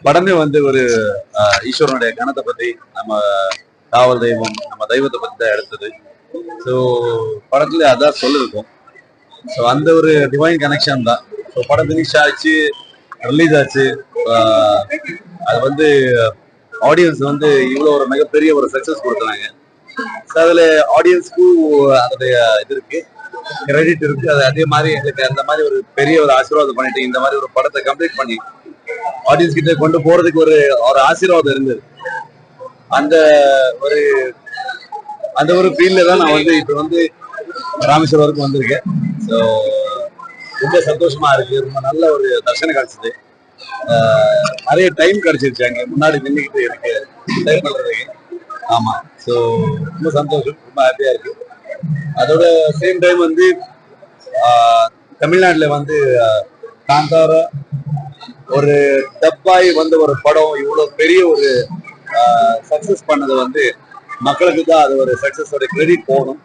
படமே வந்து ஒரு ஈஸ்வரனுடைய கணத்தை பத்தி, நம்ம காவல் தெய்வம், நம்ம தெய்வத்தை பத்தி தான் எடுத்தது. ஸோ படத்துல அதான் சொல்லிருக்கோம். ஸோ அந்த ஒரு டிவைன் கனெக்ஷன் தான். ஸோ படம் ஃபினிஷ் ஆச்சு, ரிலீஸ் ஆச்சு. அது வந்து ஆடியன்ஸ் வந்து இவ்வளோ ஒரு மிகப்பெரிய ஒரு சக்சஸ் கொடுத்தாங்க. ஸோ அதுல ஆடியன்ஸ்க்கும் அதோடைய இது இருக்கு, கிரெடிட் இருக்கு. அது அதே மாதிரி எங்களுக்கு அந்த மாதிரி ஒரு பெரிய ஒரு ஆசீர்வாதம் பண்ணிட்டு இந்த மாதிரி ஒரு படத்தை கம்ப்ளீட் பண்ணி ஆடியன்ஸ் கிட்ட கொண்டு போறதுக்கு ஒரு ஒரு ஆசீர்வாதம் இருந்தது. அந்த ஒரு அந்த ஒரு ஃபீல்ட்ல தான் நான் வந்து இப்ப வந்து ராமேஸ்வரம் வரைக்கும் வந்திருக்கேன். ஸோ ரொம்ப சந்தோஷமா இருக்கு. ரொம்ப நல்ல ஒரு தர்சனம் கிடைச்சது. நிறைய டைம் கிடைச்சிருச்சு அங்க முன்னாடி நின்றுக்கிட்டு எனக்கு டைம் பண்றதுக்கு. ஆமா. ஸோ ரொம்ப சந்தோஷம், ரொம்ப ஹாப்பியா இருக்கு. அதோட சேம் டைம் வந்து தமிழ்நாட்டுல வந்து காந்தாரா ஒரு டப்பாய் வந்த ஒரு படம் இவ்வளவு பெரிய ஒரு சக்சஸ் பண்ணது வந்து மக்களுக்கு தான் அது ஒரு சக்சஸோட கிரெடிட் போகணும்.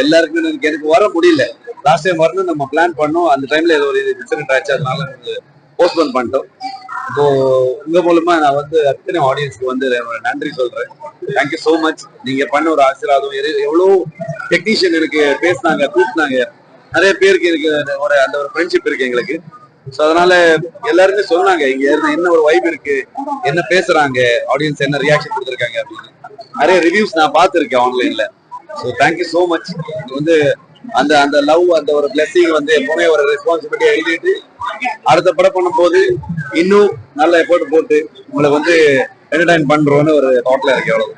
எல்லாருக்குமே எனக்கு வர முடியல. லாஸ்ட் டைம் வரணும் நம்ம பிளான் பண்ணோம். அந்த டைம்ல ஏதோ ஒரு இன்சிடென்ட் ஆச்சு, அதனால போஸ்ட்போன் பண்ணிட்டோம். இப்போ உங்க மூலமா நான் வந்து அத்தனை ஆடியன்ஸ்க்கு வந்து நன்றி சொல்றேன். Thank you so much. நீங்க பண்ண ஒரு ஆசீர்வாதம். எவ்வளவு டெக்னீஷியன் எனக்கு பேசினாங்க, கூப்பிட்டாங்க. நிறைய பேருக்கு எனக்கு ஒரு அந்த ஒரு ஃப்ரெண்ட்ஷிப் இருக்கு எங்களுக்கு. ஸோ அதனால எல்லாருமே சொன்னாங்க இங்க என்ன ஒரு வைப் இருக்கு, என்ன பேசுறாங்க, ஆடியன்ஸ் என்ன ரியாக்ஷன் கொடுத்துருக்காங்க அப்படின்னு. நிறைய ரிவ்யூஸ் நான் பார்த்துருக்கேன் ஆன்லைன்ல. So thank you so much. வந்து அந்த அந்த லவ், அந்த ஒரு பிளெஸிங் வந்து எப்பவுமே ஒரு ரெஸ்பான்சிபிலிட்டியா எழுதிட்டு அடுத்த படம் பண்ணும்போது இன்னும் நல்ல எஃபோர்ட் போட்டு உங்களை வந்து என்டர்டைன் பண்றோம்னு ஒரு தாட்ல இருக்கு. அவ்வளவு.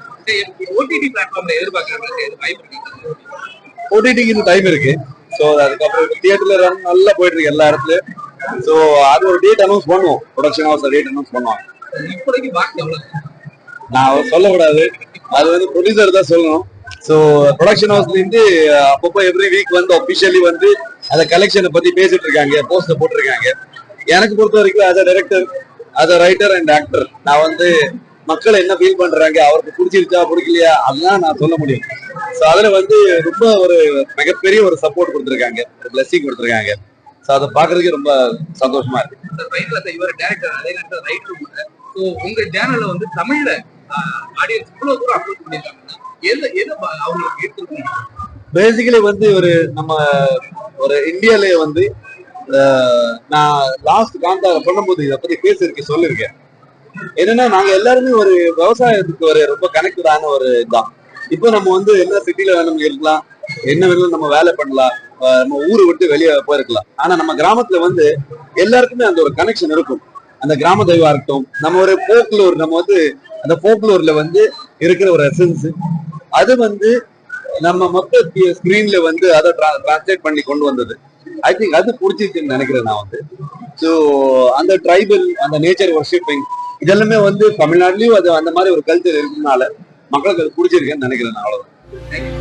ஓடிடிக்கு டைம் இருக்கு. ஸோ அதுக்கப்புறம் தியேட்டர்ல நல்லா போயிட்டு இருக்கு எல்லா இடத்துலயும். ஸோ அது ஒரு டேட் அனௌன்ஸ் பண்ணுவோம். ப்ரொடக்ஷன் ஹவுஸ் டேட் அனௌன்ஸ் பண்ணுவாங்க. நான் சொல்லக்கூடாது, அது வந்து ப்ரொடியூசர் தான் சொல்லணும். ஸோ ப்ரொடக்ஷன் ஹவுஸ்ல இருந்து அப்பப்போ எவ்ரி வீக் வந்து அபிஷியலி வந்து அந்த கலெக்ஷனை பத்தி பேசிட்டு இருக்காங்க, போஸ்டர் போட்டிருக்காங்க. எனக்கு பொறுத்த வரைக்கும் as a director, as a writer and actor, நான் வந்து மக்கள் என்ன ஃபீல் பண்றாங்க, அவருக்கு பிடிச்சிருச்சா பிடிக்கலையா அதெல்லாம் நான் சொல்ல முடியும். ஸோ அதுல வந்து ரொம்ப ஒரு மிகப்பெரிய ஒரு சப்போர்ட் கொடுத்துருக்காங்க, ஒரு பிளெஸிங் கொடுத்துருக்காங்க. ஸோ அதை பாக்குறதுக்கு ரொம்ப சந்தோஷமா இருக்கு. உங்க சேனல்ல வந்து தமிழ்ல ஆடியன்ஸ் இவ்வளவு தூரம் அப்ரோச் பண்ணிருக்காங்கன்னா அவங்களுக்கு எடுத்துருக்கீங்க. பேசிக்கலி வந்து ஒரு நம்ம ஒரு இந்தியாலயே வந்து நான் லாஸ்ட் காந்தார பண்ணும்போது இதை பத்தி பேசிருக்கேன், சொல்லிருக்கேன். என்னன்னா நாங்க எல்லாருமே ஒரு விவசாயத்துக்கு ஒரு ரொம்ப கனெக்டடான ஒரு இதுதான். இப்போ நம்ம வந்து என்ன சிட்டில வேணும் இருக்கலாம், என்ன வேணும் நம்ம வேலை பண்ணலாம், நம்ம ஊரை விட்டு வெளியே போயிருக்கலாம். ஆனா நம்ம கிராமத்துல வந்து எல்லாருக்குமே அந்த ஒரு கனெக்ஷன் இருக்கும். அந்த கிராம தெய்வா இருக்கட்டும், நம்ம ஒரு போக்லூர், நம்ம வந்து அந்த போக்லூர்ல வந்து இருக்கிற ஒரு எசன்ஸ், அது வந்து நம்ம மொத்த ஸ்கிரீன்ல வந்து அதை டிரான்ஸ்லேட் பண்ணி கொண்டு வந்தது. ஐ திங்க் அது பிடிச்சிருக்குன்னு நினைக்கிறேன் நான் வந்து. ஸோ அந்த ட்ரைபல், அந்த நேச்சர் வர்ஷிப்பிங் இதெல்லாமே வந்து தமிழ்நாட்டிலயும் அது அந்த மாதிரி ஒரு கல்ச்சர் இருக்கிறதுனால மக்களுக்கு அது பிடிச்சிருக்குன்னு நினைக்கிறேன் நான். அவ்வளவுதான்.